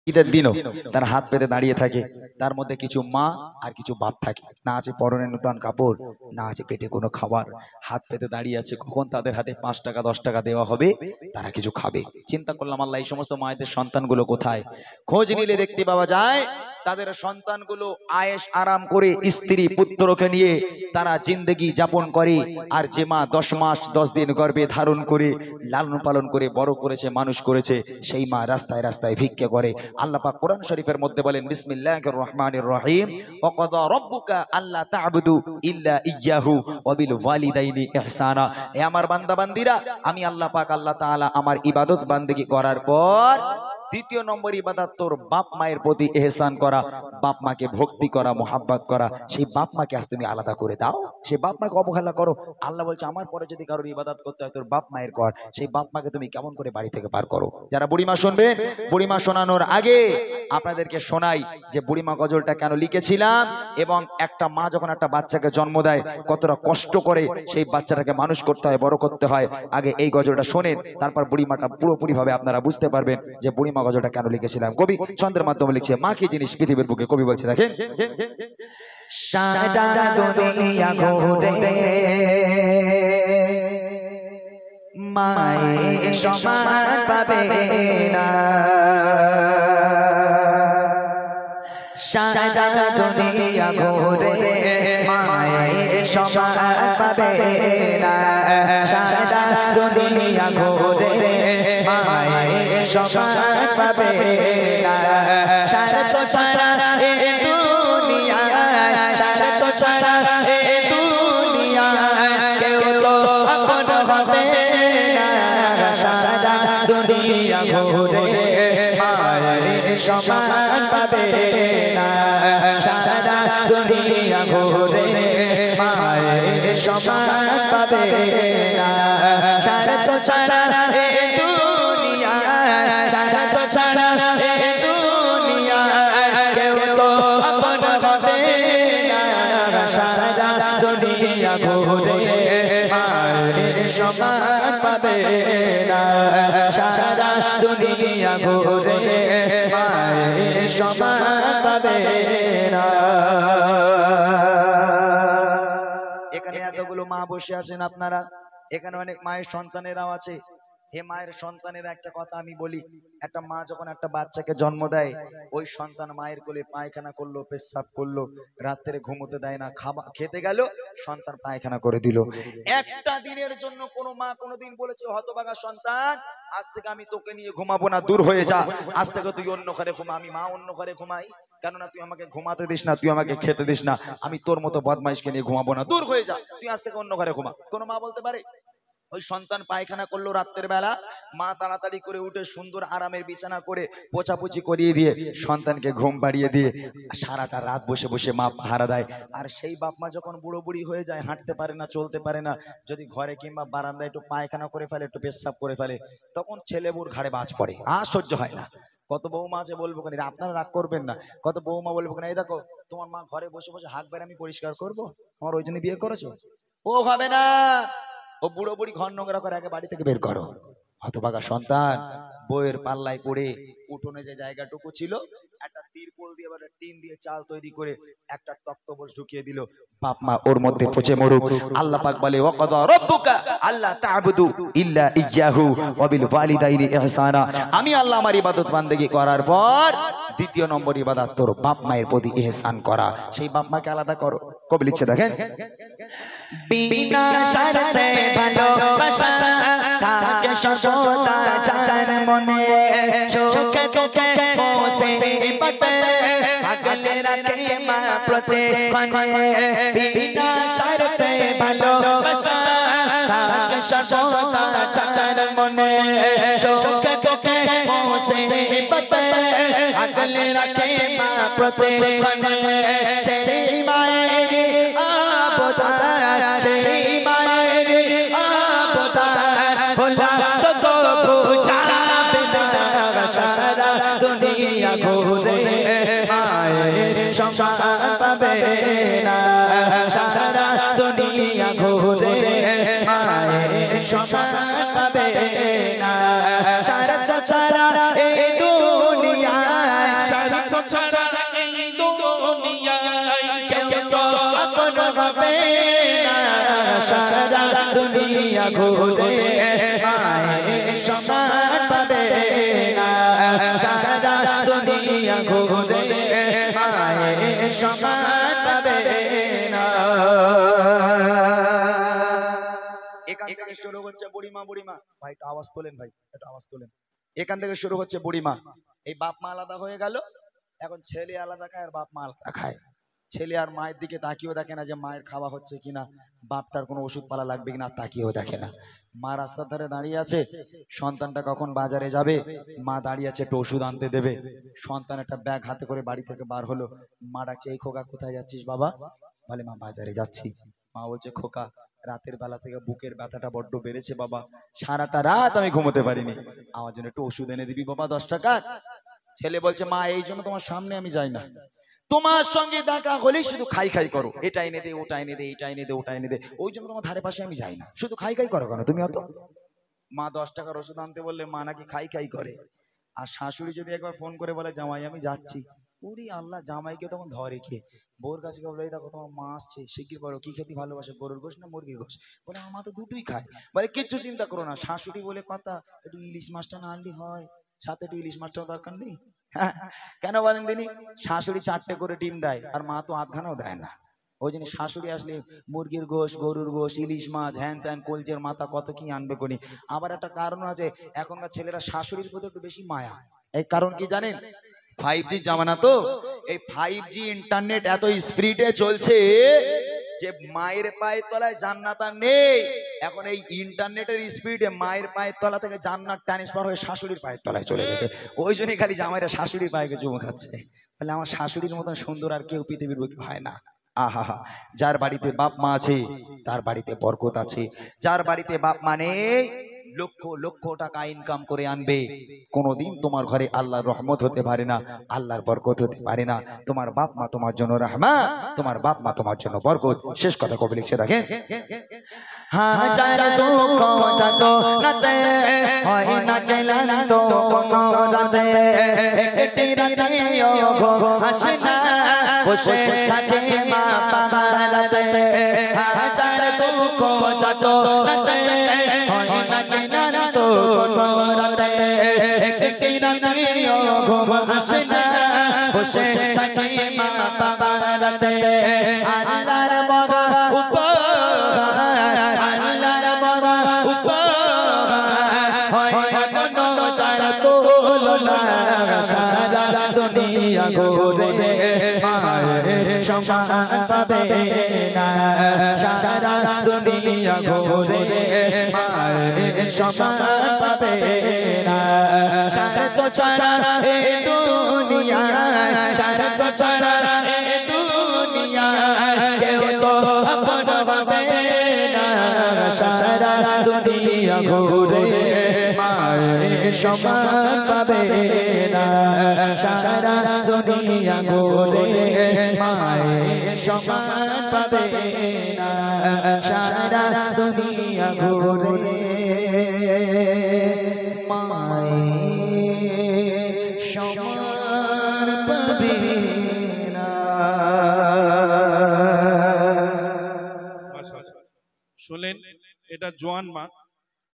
ঈদের দিনও তার হাত পেতে দাঁড়িয়ে থাকে। তার মধ্যে কিছু মা আর কিছু বাপ থাকে, না আছে পরনে নূতন কাপড়, না আছে পেটে কোনো খাবার, হাত পেতে দাঁড়িয়ে আছে কখন তাদের হাতে 5 টাকা 10 টাকা দেওয়া হবে, তারা কিছু খাবে। চিন্তা করলাম আল্লাহ এই সমস্ত মায়েদের সন্তানগুলো কোথায়? খোঁজ নিলে দেখতে পাওয়া যায় তাদের সন্তানগুলো আয়েশ আরাম করে স্ত্রী পুত্রকে নিয়ে তারা জিন্দেগি যাপন করে। আর যে মা 10 মাস 10 দিন গর্ভে ধারণ করে লালন পালন করে বড় করেছে, মানুষ করেছে, সেই মা রাস্তায় রাস্তায় ভিক্ষা করে। আল্লাহ পাক কোরআন শরীফের মধ্যে বলেন বিসমিল্লাহির রহমানির রহিম, ওয়া ক্বাদা রাব্বুকা আল্লা তা'বুদু ইল্লা ইয়্যাহু ওয়া বিল ওয়ালিদাইনি ইহসানা। হে আমার বান্দা বান্দীরা, আমি আল্লাহ পাক আল্লাহ তাআলা আমার ইবাদত বান্দেগী করার পর দ্বিতীয় নম্বর ইবাদত তোর বাপ মায়ের প্রতি ইহসান করা, বাপ মাকে ভক্তি করা, মোহাব্বত করা। সেই বাপ মাকে আজ তুমি আলাদা করে দাও, সেই বাপ মাকে অবহেলা করো। আল্লাহ বলছে আমার পরে যদি কারোর ইবাদত করতে হয় তোর বাপ মায়ের কর। সেই বাপ মাকে তুমি কেমন করে বাড়ি থেকে পার করো। যারা বুড়িমা শুনবেন, বুড়িমা শোনানোর আগে আপনাদেরকে শোনাই যে বুড়িমা গজলটা কেন লিখেছিলাম এবং একটা মা যখন একটা বাচ্চাকে জন্ম দেয় কতটা কষ্ট করে সেই বাচ্চাটাকে মানুষ করতে হয়, বড় করতে হয়। আগে এই গজলটা শোনেন, তারপর বুড়িমাটা পুরোপুরি ভাবে আপনারা বুঝতে পারবেন যে বুড়িমা গজলটা কেন লিখেছিলাম। কবি ছন্দের মাধ্যমে লিখছে মা কি জিনিস পৃথিবীর বুকে। কবি বলছে দেখেন, সারা দুনিয়া ঘুরে মায়ের সমান পাবে না, সারা দুনিয়া ঘুরে মায়ের সমান পাবে না, সারা দুনিয়া ঘুরে মায়ের সমান পাবে না। সারা তো ছাড়া এ দুনিয়া, সারা তো ছাড়া এ দুনিয়া কেউ তো আপন হবে না, সারা দুনিয়া ঘুরে মায়ের সমান পাবে না, সারা দুনিয়া ঘুরে মায়ের সমান পাবে না। সারা তো ছাড়া এ দুনিয়া, সারা তো ছাড়া এ দুনিয়া কেউ তো আপন হবে না, সারা দুনিয়া ঘুরে মায়ের সমান পাবে না, সারা দুনিয়া ঘুরে মায়ের সমান পাবে না। এখানে এতগুলো মা বসে আছেন আপনারা, এখানে অনেক মায়ের সন্তানেরাও আছে। হে মায়ের সন্তানের একটা কথা আমি বলি, একটা মা যখন একটা বাচ্চাকে জন্ম দেয়, ওই সন্তান মায়ের কোলে পায়খানা করলো, পেশাব করলো, রাত্রে ঘুমোতে দেয় না, খাবার খেতে গেল সন্তান পায়খানা করে দিল। একটা দিনের জন্য কোনো মা কোনোদিন বলেছে হতভাগা সন্তান আজ থেকে আমি তোকে নিয়ে ঘুমাবো না, দূর হয়ে যা, আজ থেকে তুই অন্য ঘরে ঘুমা, আমি মা অন্য ঘরে ঘুমাই, কেননা তুই আমাকে ঘুমাতে দিস না, তুই আমাকে খেতে দিস না, আমি তোর মতো বদমাইশকে নিয়ে ঘুমাবো না, দূর হয়ে যা, তুই আজ থেকে অন্য ঘরে ঘুমা। কোনো মা বলতে পারে? ওই সন্তান পায়খানা করলো রাত্রের বেলা, মা তাড়াতাড়ি করে উঠে সুন্দর আরামের বিছানা করে পোছাপুছি করিয়ে দিয়ে সন্তানকে ঘুম পাড়িয়ে দিয়ে সারাটা রাত বসে বসে মা পাহারা দেয়। আর সেই বাপ মা যখন বুড়ো বুড়ি হয়ে যায়, হাঁটতে পারে না, চলতে পারে না, যদি ঘরে কিংবা বারান্দায় একটু পায়খানা করে ফেলে, একটু পেশাব করে ফেলে, তখন ছেলে বুড় ঘাড়ে বাজ পড়ে, আর সহ্য হয় না। কত বৌমা আছে বলবো কেন, আপনারা রাগ করবেন না, কত বৌমা বলবো কেন, এই দেখো তোমার মা ঘরে বসে বসে হাঁক বের আমি পরিষ্কার করবো, আমার ওই জন্য বিয়ে করেছো? ও হবে না, ও বুড়ো বুড়ি ঘর নোংরা করে আগে বাড়ি থেকে বের করো। হতভাগা সন্তান বইয়ের পাল্লায় পড়ে উঠোনে যে জায়গাটুকু ছিল একটা তিরপল দিয়ে বা টিন দিয়ে চাল তৈরি করে একটা তক্তপোষ ঢুকিয়ে দিল, বাপ মা ওর মধ্যে পচে মরুক। আল্লাহ পাক বলে ওয়া ক্বাদা রাব্বুকা আল্লা তা'বুদু ইল্লা ইয়্যাহু ওয়া বিল ওয়ালিদাইনি ইহসানা। আমি আল্লাহ আমার ইবাদত বান্দেগী করার পর দ্বিতীয় নম্বর ইবাদত তোর বাপ মায়ের প্রতি ইহসান করা, সেই বাপ মাকে আলাদা করো। কবি লিখছে দেখেন, বিনা শর্তে ভালোবাসা থাকে সর্বদা যার মনে, সুখে দুঃখে মুসিবতে আগলে রাখে মা প্রতিক্ষণে, বিনা শর্তে ভালোবাসা থাকে সর্বদা যার মনে, সুখে দুঃখে মুসিবতে আগলে রাখে মা প্রতিক্ষণে। সেই মায়ের আবদার, সেই মায়ের আবদার ভোলা তো বুঝাবে না, সারা দুনিয়া ঘুরে মায়ের সমান পাবে না, সারা দুনিয়া ঘুরে মায়ের সমান পাবে না। সারা তো ছাড়া এই দুনিয়ায় তো ছাড়া এই দুনিয়ায় কেউ তো আপন হবে না সারা দুনিয়া ঘুরে মায়ের সমান পাবে না সারা দুনিয়া ঘুরে মায়ের সমান পাবে না। এখান থেকে শুরু হচ্ছে বুড়িমা বুড়িমা ভাই একটু আওয়াজ তোলেন ভাই একটু আওয়াজ তোলেন। এখান থেকে শুরু হচ্ছে বুড়িমা। এই বাপ মা আলাদা হয়ে গেল, এখন ছেলে আলাদা খায় আর বাপ মা আলাদা খায়। ছেলে আর মায়ের দিকে তাকিয়েও দেখে না যে মায়ের খাওয়া হচ্ছে কিনা, বাপটার কোনো ওষুধ পালা লাগবে কিনা তাকিয়েও দেখে না। মা রাস্তার ধারে দাঁড়িয়ে আছে, সন্তানটা কখন বাজারে যাবে, মা দাঁড়িয়ে আছে একটু ওষুধ আনতে দেবে। সন্তান একটা ব্যাগ হাতে করে বাড়ি থেকে বার হলো, মা ডাকছে এই খোকা কোথায় যাচ্ছিস বাবা? বলে মা বাজারে যাচ্ছি। মা বলছে খোকা রাতের বেলা থেকে বুকের ব্যথাটা বড্ড বেড়েছে বাবা, সারাটা রাত আমি ঘুমোতে পারিনি, আমার জন্য একটু ওষুধ এনে দিবি বাবা 10 টাকা। ছেলে বলছে মা এই জন্য তোমার সামনে আমি যাই না, তোমার সঙ্গে দেখা হলেই শুধু খাই খাই করো, এটা এনে দে ওটা এনে দে এটা এনে দে ওটা এনে দে, ওই জন্য তোমার ধারে পাশে আমি যাই না, শুধু খাই খাই করো কেন তুমি অত? মা 10 টাকার ওষুধ আনতে বললে মা নাকি খাই খাই করে। আর শাশুড়ি যদি একবার ফোন করে বলে জামাই আমি যাচ্ছি, ওরে আল্লাহ, জামাইকে তখন ধরে খেয়ে বউর কাছে বলে এই দেখো তোমার মা আসছে, শিগগির করো, কি খেতে ভালোবাসে, গরুর গোশ না মুরগির গোশ? বলে আমার মা তো দুটোই খায়। বলে কিচ্ছু চিন্তা করো না, শাশুড়ি বলে কথা, একটু ইলিশ মাছটা না আনলি হয়, সাথে একটু ইলিশ মাছটাও দরকার নেই? কেন বলেন দিনি? শাশুড়ি 4টে করে ডিম দেয় আর মা তো আধখানাও দেয় না। ওই জন্য শাশুড়ি আসলে মুরগির গোশ, গরুর গোশ, ইলিশ মাছ, হ্যান ত্যান, কলজের মাথা, কত কি আনবে কোনি। আবার একটা কারণ আছে, এখনকার ছেলেরা শাশুড়ির প্রতি একটু বেশি মায়া। এই কারণ কি জানেন? 5G জামানা তো, এই 5G ইন্টারনেট এত স্পিডে চলছে যে মায়ের পায়ের তলায় জান্নাত আর নেই। এখন এই ইন্টারনেটের স্পিডে মায়ের পায়ের তলা থেকে জান্নাত ট্রান্সফার হয়ে শাশুড়ির পায়ের তলায় চলে গেছে। ওই জন্যই খালি জামাইরা শাশুড়ির পায়ে চুমু খাচ্ছে। বলে আমার শাশুড়ির মতন সুন্দর আর কেউ পৃথিবীর বুকে হয় না। আহা, যার বাড়িতে বাপ মা আছে তার বাড়িতে বরকত আছে। যার বাড়িতে বাপ মা নেই, লক্ষ লক্ষ টাকা ইনকাম করে আনবে, কোনোদিন তোমার ঘরে আল্লাহর রহমত হতে পারে না, আল্লাহর বরকত হতে পারে না। তোমার বাপ মা তোমার জন্য রহমত, তোমার বাপ মা তোমার জন্য বরকত। শেষ কথা কবি লিখছে দেখেন, হাজার দুঃখ যত রাতে হয় না ক্লান্ত কোনো রাতে, একটি রাতেও ঘুম আসে না, বসে থাকে মা পাহারাতে। হাজার দুঃখ যত রাতে হয় না ক্লান্ত কোনো রাতে, একটি রাতেও ঘুম আসে না, বসে থাকে মা পাহারাতে। আল্লাহর মহা উপহার, আল্লাহর মহা উপহার হয় কোনো যার তুলনা, সারা দুনিয়া ঘুরে মায়ের সমান পাবে না, সারা দুনিয়া ঘুরে মায়ের সমান পাবে না। স্বার্থ ছাড়া এই দুনিয়ায়, স্বার্থ ছাড়া এই দুনিয়ায় কেউ তো আপন হবে না, সারা দুনিয়া ঘুরে মায়ের সমান পাবে না, সারা দুনিয়া ঘুরে মায়ের সমান পাবে না, সারা দুনিয়া ঘুরে মায়ের সমান পাবে না। শুনলেন, এটা জোয়ান মা।